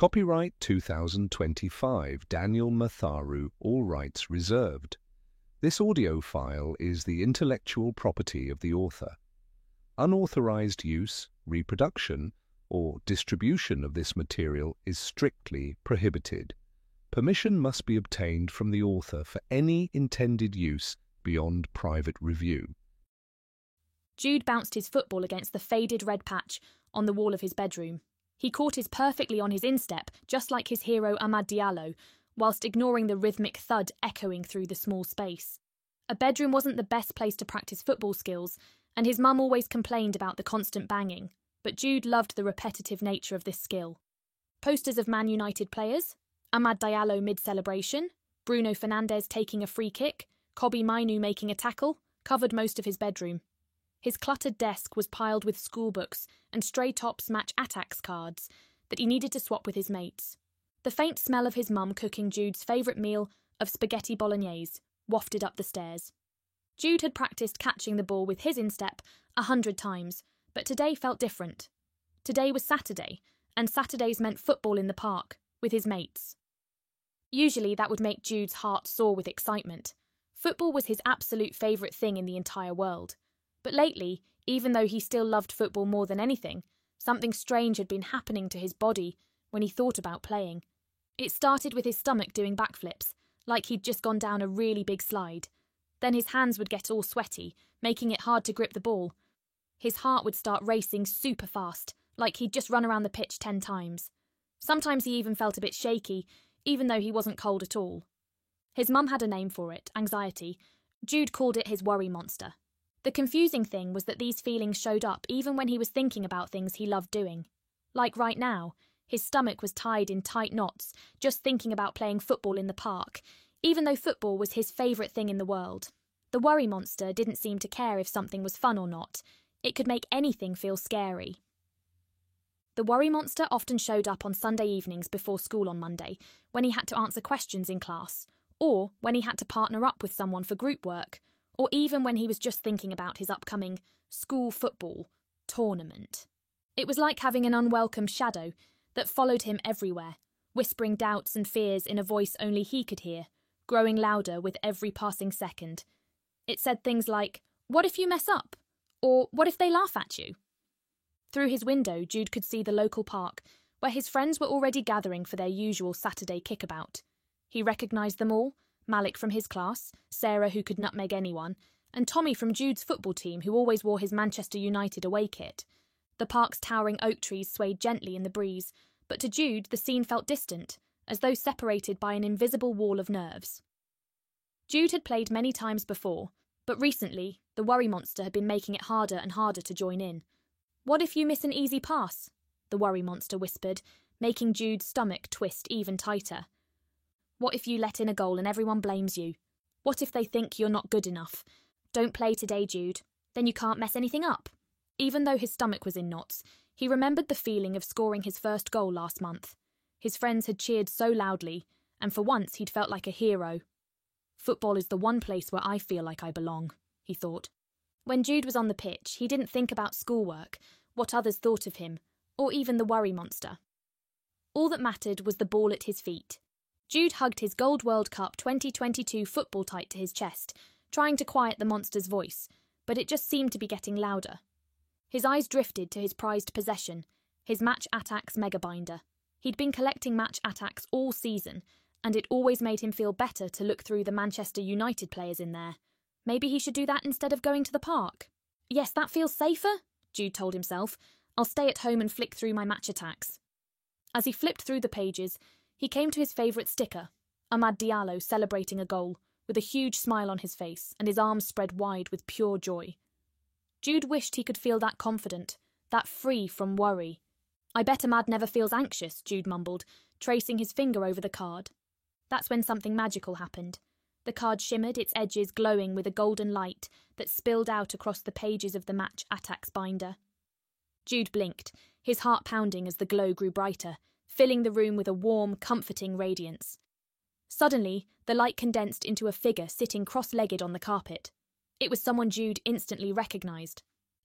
Copyright 2025, Daniel Matharu, all rights reserved. This audio file is the intellectual property of the author. Unauthorized use, reproduction, or distribution of this material is strictly prohibited. Permission must be obtained from the author for any intended use beyond private review. Jude bounced his football against the faded red patch on the wall of his bedroom. He caught it perfectly on his instep, just like his hero Amad Diallo, whilst ignoring the rhythmic thud echoing through the small space. A bedroom wasn't the best place to practice football skills, and his mum always complained about the constant banging, but Jude loved the repetitive nature of this skill. Posters of Man United players, Amad Diallo mid-celebration, Bruno Fernandes taking a free kick, Kobbie Mainoo making a tackle, covered most of his bedroom. His cluttered desk was piled with schoolbooks and Stray Tops Match Attax cards that he needed to swap with his mates. The faint smell of his mum cooking Jude's favourite meal of spaghetti bolognese wafted up the stairs. Jude had practised catching the ball with his instep 100 times, but today felt different. Today was Saturday, and Saturdays meant football in the park, with his mates. Usually that would make Jude's heart soar with excitement. Football was his absolute favourite thing in the entire world. But lately, even though he still loved football more than anything, something strange had been happening to his body when he thought about playing. It started with his stomach doing backflips, like he'd just gone down a really big slide. Then his hands would get all sweaty, making it hard to grip the ball. His heart would start racing super fast, like he'd just run around the pitch 10 times. Sometimes he even felt a bit shaky, even though he wasn't cold at all. His mum had a name for it, anxiety. Jude called it his worry monster. The confusing thing was that these feelings showed up even when he was thinking about things he loved doing. Like right now, his stomach was tied in tight knots, just thinking about playing football in the park, even though football was his favourite thing in the world. The worry monster didn't seem to care if something was fun or not. It could make anything feel scary. The worry monster often showed up on Sunday evenings before school on Monday, when he had to answer questions in class, or when he had to partner up with someone for group work, or even when he was just thinking about his upcoming school football tournament. It was like having an unwelcome shadow that followed him everywhere, whispering doubts and fears in a voice only he could hear, growing louder with every passing second. It said things like, "What if you mess up?" Or "What if they laugh at you?" Through his window, Jude could see the local park, where his friends were already gathering for their usual Saturday kickabout. He recognised them all: Malik from his class, Sarah who could nutmeg anyone, and Tommy from Jude's football team who always wore his Manchester United away kit. The park's towering oak trees swayed gently in the breeze, but to Jude the scene felt distant, as though separated by an invisible wall of nerves. Jude had played many times before, but recently the worry monster had been making it harder and harder to join in. "What if you miss an easy pass?" the worry monster whispered, making Jude's stomach twist even tighter. "What if you let in a goal and everyone blames you? What if they think you're not good enough? Don't play today, Jude. Then you can't mess anything up." Even though his stomach was in knots, he remembered the feeling of scoring his first goal last month. His friends had cheered so loudly, and for once he'd felt like a hero. "Football is the one place where I feel like I belong," he thought. When Jude was on the pitch, he didn't think about schoolwork, what others thought of him, or even the worry monster. All that mattered was the ball at his feet. Jude hugged his Gold World Cup 2022 football tight to his chest, trying to quiet the monster's voice, but it just seemed to be getting louder. His eyes drifted to his prized possession, his Match Attax mega binder. He'd been collecting Match Attax all season, and it always made him feel better to look through the Manchester United players in there. Maybe he should do that instead of going to the park. "Yes, that feels safer," Jude told himself. "I'll stay at home and flick through my Match Attax." As he flipped through the pages, he came to his favourite sticker, Amad Diallo celebrating a goal, with a huge smile on his face and his arms spread wide with pure joy. Jude wished he could feel that confident, that free from worry. "I bet Amad never feels anxious," Jude mumbled, tracing his finger over the card. That's when something magical happened. The card shimmered, its edges glowing with a golden light that spilled out across the pages of the Match Attax binder. Jude blinked, his heart pounding as the glow grew brighter, filling the room with a warm, comforting radiance. Suddenly, the light condensed into a figure sitting cross-legged on the carpet. It was someone Jude instantly recognised.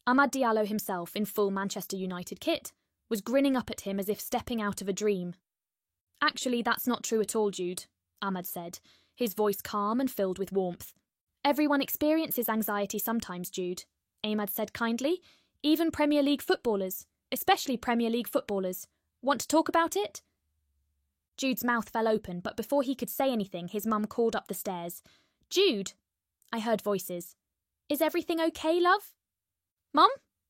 Amad Diallo himself, in full Manchester United kit, was grinning up at him as if stepping out of a dream. Actually, that's not true at all, Jude, Ahmad said, his voice calm and filled with warmth. Everyone experiences anxiety sometimes, Jude, Ahmad said kindly. Even Premier League footballers, especially Premier League footballers. Want to talk about it? Jude's mouth fell open, but before he could say anything, his mum called up the stairs. Jude! I heard voices. Is everything okay, love? Mum?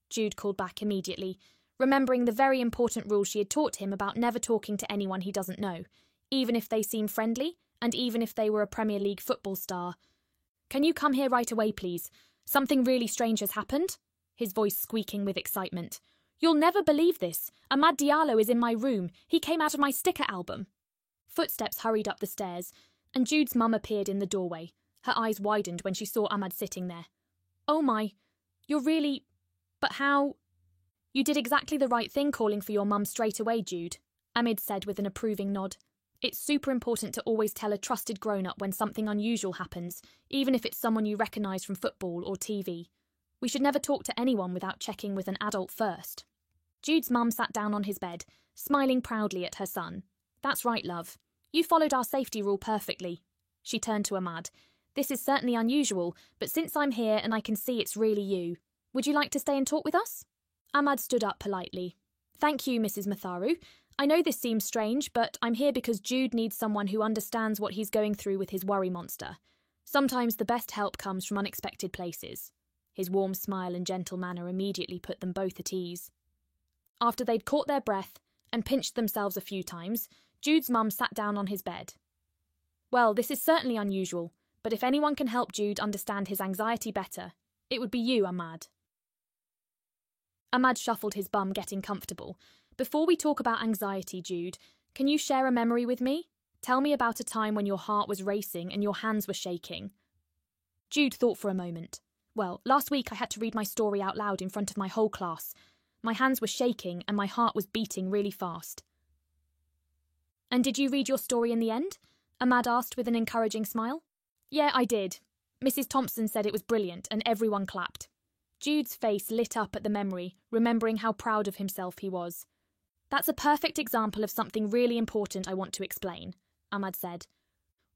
Jude called back immediately, remembering the very important rule she had taught him about never talking to anyone he doesn't know, even if they seem friendly, and even if they were a Premier League football star. Can you come here right away, please? Something really strange has happened, his voice squeaking with excitement. You'll never believe this. Amad Diallo is in my room. He came out of my sticker album. Footsteps hurried up the stairs, and Jude's mum appeared in the doorway. Her eyes widened when she saw Ahmad sitting there. Oh my, you're really... But how... You did exactly the right thing calling for your mum straight away, Jude, Ahmed said with an approving nod. It's super important to always tell a trusted grown-up when something unusual happens, even if it's someone you recognise from football or TV. We should never talk to anyone without checking with an adult first. Jude's mum sat down on his bed, smiling proudly at her son. That's right, love. You followed our safety rule perfectly. She turned to Ahmad. This is certainly unusual, but since I'm here and I can see it's really you, would you like to stay and talk with us? Ahmad stood up politely. Thank you, Mrs. Matharu. I know this seems strange, but I'm here because Jude needs someone who understands what he's going through with his worry monster. Sometimes the best help comes from unexpected places. His warm smile and gentle manner immediately put them both at ease. After they'd caught their breath and pinched themselves a few times, Jude's mum sat down on his bed. Well, this is certainly unusual, but if anyone can help Jude understand his anxiety better, it would be you, Ahmad. Ahmad shuffled his bum, getting comfortable. Before we talk about anxiety, Jude, can you share a memory with me? Tell me about a time when your heart was racing and your hands were shaking. Jude thought for a moment. Well, last week I had to read my story out loud in front of my whole class. My hands were shaking and my heart was beating really fast. And did you read your story in the end? Ahmad asked with an encouraging smile. Yeah, I did. Mrs. Thompson said it was brilliant and everyone clapped. Jude's face lit up at the memory, remembering how proud of himself he was. That's a perfect example of something really important I want to explain, Ahmad said.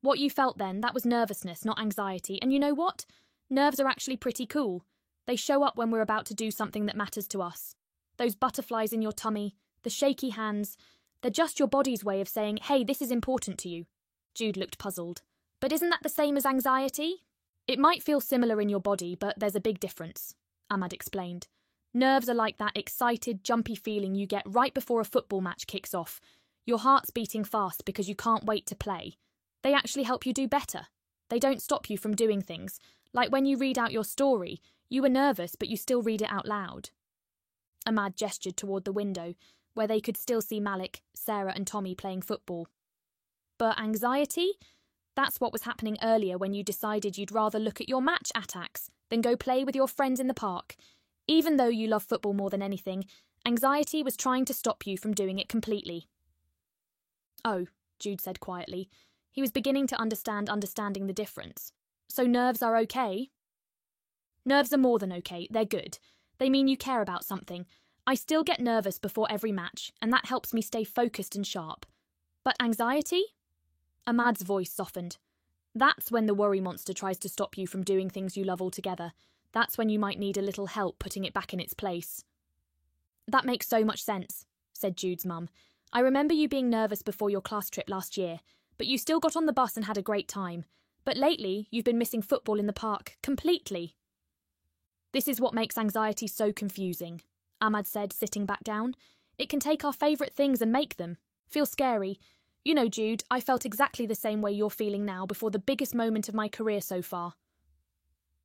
What you felt then, that was nervousness, not anxiety, and you know what? Nerves are actually pretty cool. They show up when we're about to do something that matters to us. Those butterflies in your tummy, the shaky hands, they're just your body's way of saying, hey, this is important to you. Jude looked puzzled. But isn't that the same as anxiety? It might feel similar in your body, but there's a big difference, Ahmad explained. Nerves are like that excited, jumpy feeling you get right before a football match kicks off. Your heart's beating fast because you can't wait to play. They actually help you do better. They don't stop you from doing things. Like when you read out your story, you were nervous, but you still read it out loud. Ahmad gestured toward the window, where they could still see Malik, Sarah and Tommy playing football. But anxiety? That's what was happening earlier when you decided you'd rather look at your match attacks than go play with your friends in the park. Even though you love football more than anything, anxiety was trying to stop you from doing it completely. Oh, Jude said quietly. He was beginning to understanding the difference. So nerves are okay? Nerves are more than okay, they're good. They mean you care about something. I still get nervous before every match, and that helps me stay focused and sharp. But anxiety? Ahmad's voice softened. That's when the worry monster tries to stop you from doing things you love altogether. That's when you might need a little help putting it back in its place. That makes so much sense, said Jude's mum. I remember you being nervous before your class trip last year, but you still got on the bus and had a great time. But lately, you've been missing football in the park completely. This is what makes anxiety so confusing, Ahmad said, sitting back down. It can take our favourite things and make them feel scary. You know, Jude, I felt exactly the same way you're feeling now before the biggest moment of my career so far.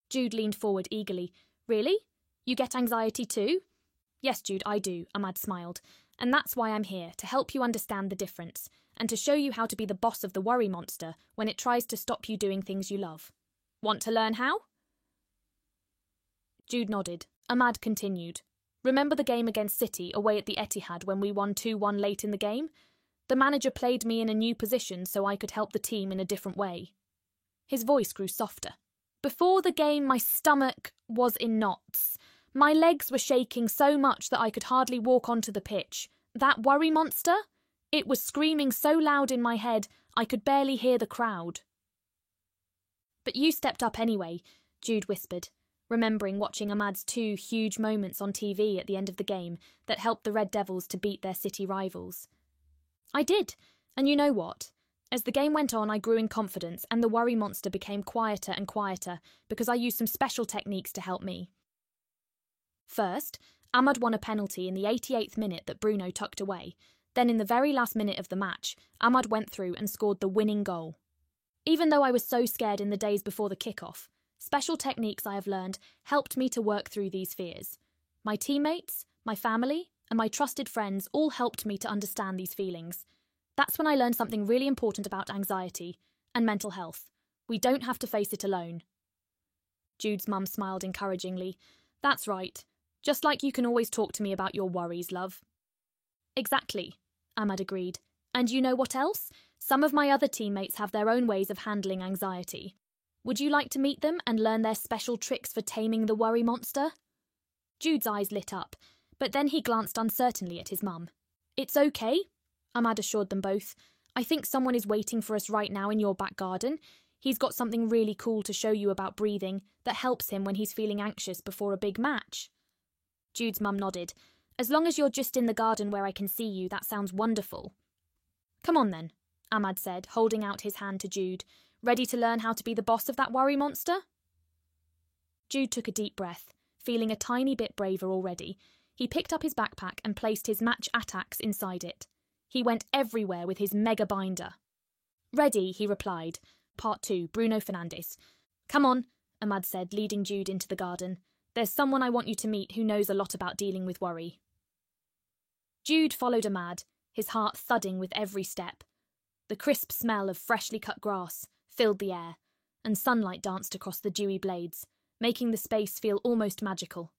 Jude leaned forward eagerly. Really? You get anxiety too? Yes, Jude, I do, Ahmad smiled. And that's why I'm here, to help you understand the difference, and to show you how to be the boss of the worry monster when it tries to stop you doing things you love. Want to learn how? Jude nodded. Ahmad continued. Remember the game against City away at the Etihad when we won 2-1 late in the game? The manager played me in a new position so I could help the team in a different way. His voice grew softer. Before the game, my stomach was in knots. My legs were shaking so much that I could hardly walk onto the pitch. That worry monster? It was screaming so loud in my head I could barely hear the crowd. But you stepped up anyway, Jude whispered, remembering watching Ahmad's 2 huge moments on TV at the end of the game that helped the Red Devils to beat their city rivals. I did, and you know what? As the game went on, I grew in confidence and the worry monster became quieter and quieter because I used some special techniques to help me. First, Ahmad won a penalty in the 88th minute that Bruno tucked away. Then in the very last minute of the match, Ahmad went through and scored the winning goal. Even though I was so scared in the days before the kickoff, special techniques I have learned helped me to work through these fears. My teammates, my family, and my trusted friends all helped me to understand these feelings. That's when I learned something really important about anxiety and mental health. We don't have to face it alone. Jude's mum smiled encouragingly. That's right. Just like you can always talk to me about your worries, love. Exactly, Ahmad agreed. And you know what else? Some of my other teammates have their own ways of handling anxiety. Would you like to meet them and learn their special tricks for taming the worry monster? Jude's eyes lit up, but then he glanced uncertainly at his mum. It's okay, Ahmad assured them both. I think someone is waiting for us right now in your back garden. He's got something really cool to show you about breathing that helps him when he's feeling anxious before a big match. Jude's mum nodded. As long as you're just in the garden where I can see you, that sounds wonderful. Come on then, Ahmad said, holding out his hand to Jude. Ready to learn how to be the boss of that worry monster? Jude took a deep breath, feeling a tiny bit braver already. He picked up his backpack and placed his match attacks inside it. He went everywhere with his mega binder. Ready, he replied. Part 2, Bruno Fernandes. Come on, Ahmad said, leading Jude into the garden. There's someone I want you to meet who knows a lot about dealing with worry. Jude followed Ahmad, his heart thudding with every step. The crisp smell of freshly cut grass filled the air, and sunlight danced across the dewy blades, making the space feel almost magical.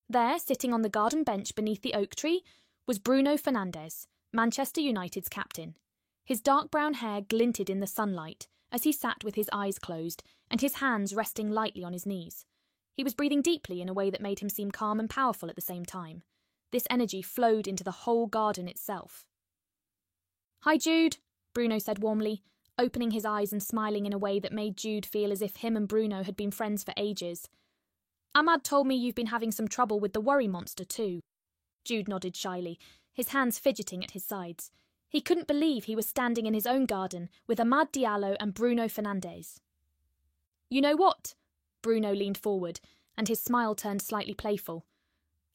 There, sitting on the garden bench beneath the oak tree, was Bruno Fernandes, Manchester United's captain. His dark brown hair glinted in the sunlight as he sat with his eyes closed and his hands resting lightly on his knees. He was breathing deeply in a way that made him seem calm and powerful at the same time. This energy flowed into the whole garden itself. Hi, Jude, Bruno said warmly, opening his eyes and smiling in a way that made Jude feel as if him and Bruno had been friends for ages. Ahmad told me you've been having some trouble with the worry monster too. Jude nodded shyly, his hands fidgeting at his sides. He couldn't believe he was standing in his own garden with Amad Diallo and Bruno Fernandes. You know what? Bruno leaned forward, and his smile turned slightly playful.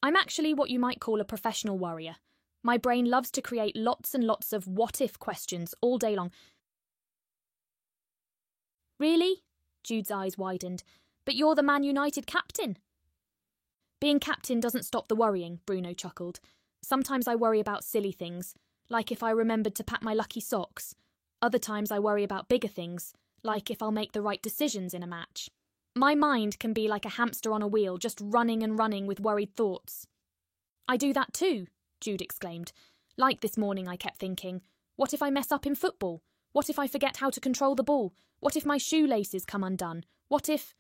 I'm actually what you might call a professional worrier. My brain loves to create lots and lots of what-if questions all day long. Really? Jude's eyes widened. But you're the Man United captain. Being captain doesn't stop the worrying, Bruno chuckled. Sometimes I worry about silly things, like if I remembered to pack my lucky socks. Other times I worry about bigger things, like if I'll make the right decisions in a match. My mind can be like a hamster on a wheel, just running and running with worried thoughts. I do that too, Jude exclaimed. Like this morning I kept thinking, what if I mess up in football? What if I forget how to control the ball? What if my shoelaces come undone? What if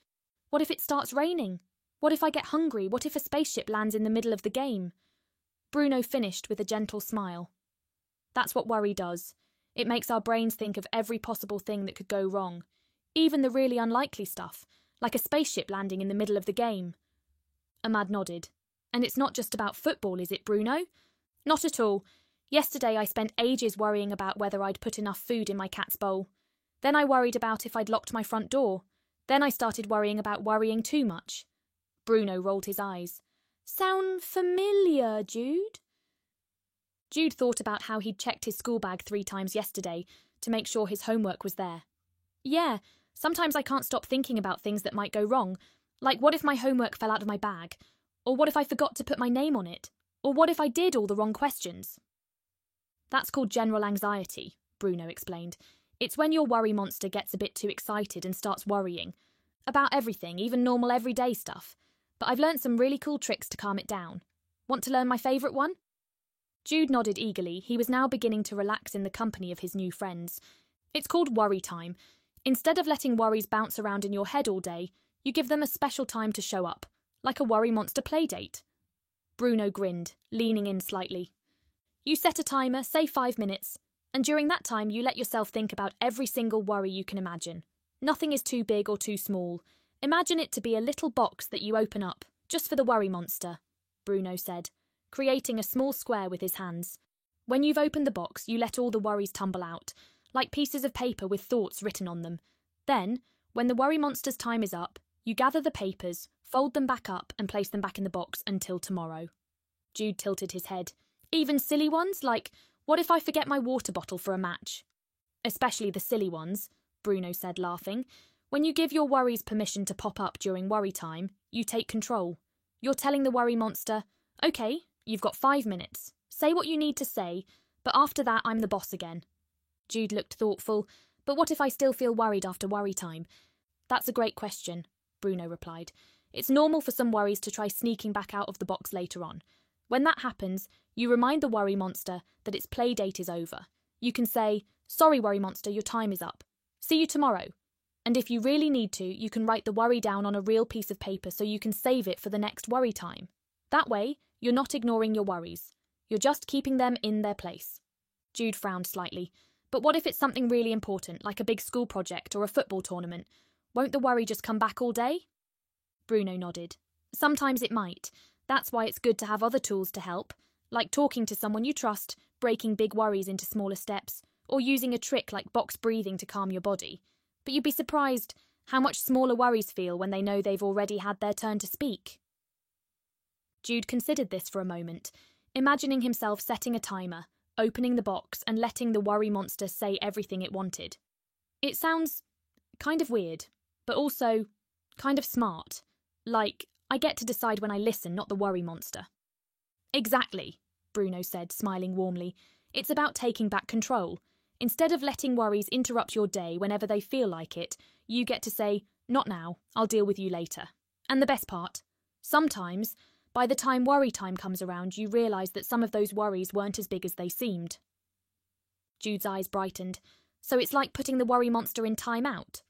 it starts raining? What if I get hungry? What if a spaceship lands in the middle of the game? Bruno finished with a gentle smile. That's what worry does. It makes our brains think of every possible thing that could go wrong, even the really unlikely stuff, like a spaceship landing in the middle of the game. Ahmad nodded. And it's not just about football, is it, Bruno? Not at all. Yesterday I spent ages worrying about whether I'd put enough food in my cat's bowl. Then I worried about if I'd locked my front door. Then I started worrying about worrying too much. Bruno rolled his eyes. Sound familiar, Jude? Jude thought about how he'd checked his school bag 3 times yesterday to make sure his homework was there. Yeah, sometimes I can't stop thinking about things that might go wrong, like what if my homework fell out of my bag? Or what if I forgot to put my name on it? Or what if I did all the wrong questions? That's called general anxiety, Bruno explained. It's when your worry monster gets a bit too excited and starts worrying. About everything, even normal everyday stuff. But I've learnt some really cool tricks to calm it down. Want to learn my favourite one? Jude nodded eagerly. He was now beginning to relax in the company of his new friends. It's called worry time. Instead of letting worries bounce around in your head all day, you give them a special time to show up, like a worry monster playdate. Bruno grinned, leaning in slightly. You set a timer, say 5 minutes, and during that time you let yourself think about every single worry you can imagine. Nothing is too big or too small. Imagine it to be a little box that you open up, just for the worry monster, Bruno said, creating a small square with his hands. When you've opened the box, you let all the worries tumble out, like pieces of paper with thoughts written on them. Then, when the worry monster's time is up, you gather the papers, fold them back up and place them back in the box until tomorrow. Jude tilted his head. Even silly ones, like, what if I forget my water bottle for a match? Especially the silly ones, Bruno said, laughing. When you give your worries permission to pop up during worry time, you take control. You're telling the worry monster, OK, you've got 5 minutes. Say what you need to say, but after that I'm the boss again. Jude looked thoughtful. But what if I still feel worried after worry time? That's a great question, Bruno replied. It's normal for some worries to try sneaking back out of the box later on. When that happens, you remind the worry monster that its play date is over. You can say, sorry worry monster, your time is up. See you tomorrow. And if you really need to, you can write the worry down on a real piece of paper so you can save it for the next worry time. That way, you're not ignoring your worries. You're just keeping them in their place. Jude frowned slightly. But what if it's something really important, like a big school project or a football tournament? Won't the worry just come back all day? Bruno nodded. Sometimes it might. That's why it's good to have other tools to help, like talking to someone you trust, breaking big worries into smaller steps, or using a trick like box breathing to calm your body. But you'd be surprised how much smaller worries feel when they know they've already had their turn to speak. Jude considered this for a moment, imagining himself setting a timer, opening the box and letting the worry monster say everything it wanted. It sounds kind of weird, but also kind of smart. Like, I get to decide when I listen, not the worry monster. Exactly, Bruno said, smiling warmly. It's about taking back control. Instead of letting worries interrupt your day whenever they feel like it, you get to say, not now, I'll deal with you later. And the best part, sometimes, by the time worry time comes around, you realise that some of those worries weren't as big as they seemed. Jude's eyes brightened. So it's like putting the worry monster in time out?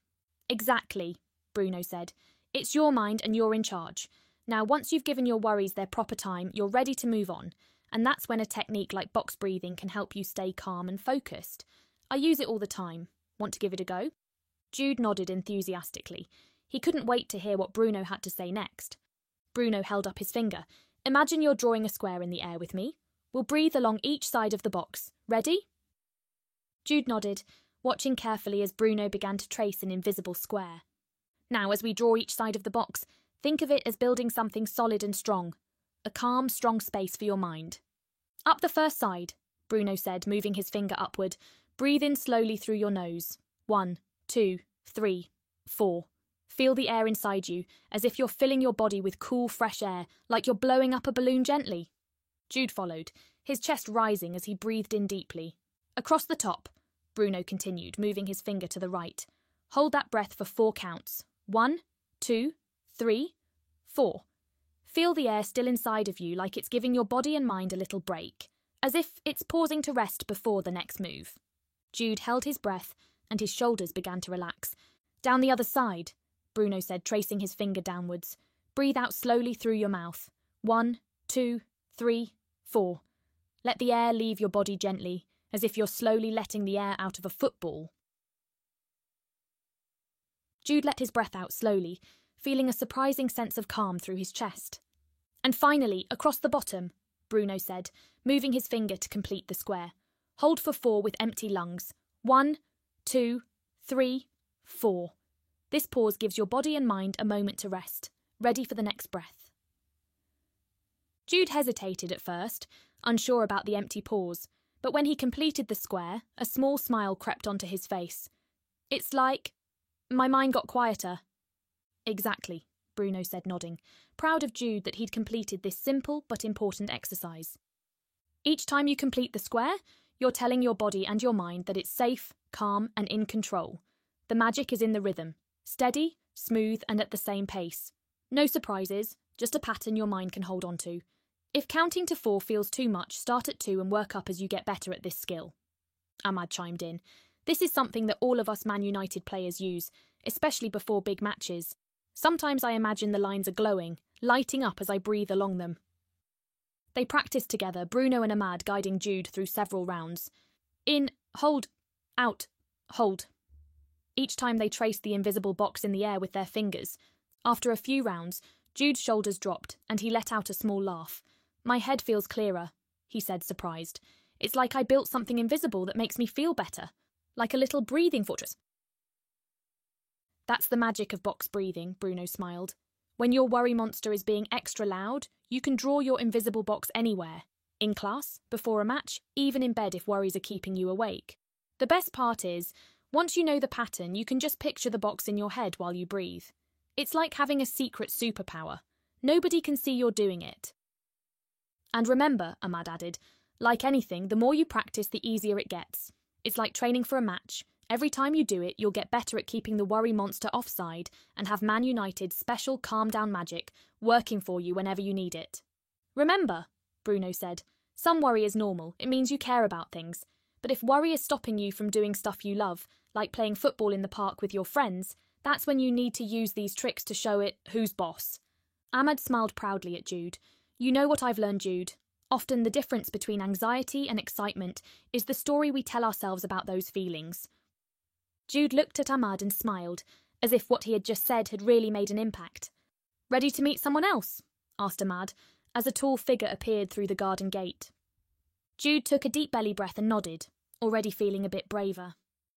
Exactly, Bruno said. It's your mind and you're in charge. Now, once you've given your worries their proper time, you're ready to move on. And that's when a technique like box breathing can help you stay calm and focused. I use it all the time. Want to give it a go? Jude nodded enthusiastically. He couldn't wait to hear what Bruno had to say next. Bruno held up his finger. Imagine you're drawing a square in the air with me. We'll breathe along each side of the box. Ready? Jude nodded, watching carefully as Bruno began to trace an invisible square. Now, as we draw each side of the box, think of it as building something solid and strong. A calm, strong space for your mind. Up the first side, Bruno said, moving his finger upward. Breathe in slowly through your nose. 1, 2, 3, 4. Feel the air inside you, as if you're filling your body with cool, fresh air, like you're blowing up a balloon gently. Jude followed, his chest rising as he breathed in deeply. Across the top, Bruno continued, moving his finger to the right. Hold that breath for 4 counts. 1, 2, 3, 4. Feel the air still inside of you like it's giving your body and mind a little break, as if it's pausing to rest before the next move. Jude held his breath and his shoulders began to relax. Down the other side, Bruno said, tracing his finger downwards. Breathe out slowly through your mouth. 1, 2, 3, 4. Let the air leave your body gently, as if you're slowly letting the air out of a football. Jude let his breath out slowly, feeling a surprising sense of calm through his chest. And finally, across the bottom, Bruno said, moving his finger to complete the square. Hold for 4 with empty lungs. 1, 2, 3, 4. This pause gives your body and mind a moment to rest, ready for the next breath. Jude hesitated at first, unsure about the empty pause, but when he completed the square, a small smile crept onto his face. It's like... my mind got quieter. Exactly, Bruno said, nodding, proud of Jude that he'd completed this simple but important exercise. Each time you complete the square, you're telling your body and your mind that it's safe, calm, and in control. The magic is in the rhythm. Steady, smooth, and at the same pace. No surprises, just a pattern your mind can hold on to. If counting to 4 feels too much, start at 2 and work up as you get better at this skill. Ahmad chimed in. This is something that all of us Man United players use, especially before big matches. Sometimes I imagine the lines are glowing, lighting up as I breathe along them. They practiced together, Bruno and Ahmad guiding Jude through several rounds. In, hold, out, hold. Each time they traced the invisible box in the air with their fingers. After a few rounds, Jude's shoulders dropped and he let out a small laugh. My head feels clearer, he said, surprised. It's like I built something invisible that makes me feel better. Like a little breathing fortress. That's the magic of box breathing, Bruno smiled. When your worry monster is being extra loud, you can draw your invisible box anywhere. In class, before a match, even in bed if worries are keeping you awake. The best part is, once you know the pattern, you can just picture the box in your head while you breathe. It's like having a secret superpower. Nobody can see you're doing it. And remember, Ahmad added, like anything, the more you practice, the easier it gets. It's like training for a match. Every time you do it, you'll get better at keeping the worry monster offside and have Man United's special calm-down magic working for you whenever you need it. Remember, Bruno said, some worry is normal. It means you care about things. But if worry is stopping you from doing stuff you love, like playing football in the park with your friends, that's when you need to use these tricks to show it who's boss. Ahmad smiled proudly at Jude. You know what I've learned, Jude. Often the difference between anxiety and excitement is the story we tell ourselves about those feelings. Jude looked at Ahmad and smiled, as if what he had just said had really made an impact. Ready to meet someone else? Asked Ahmad, as a tall figure appeared through the garden gate. Jude took a deep belly breath and nodded, already feeling a bit braver.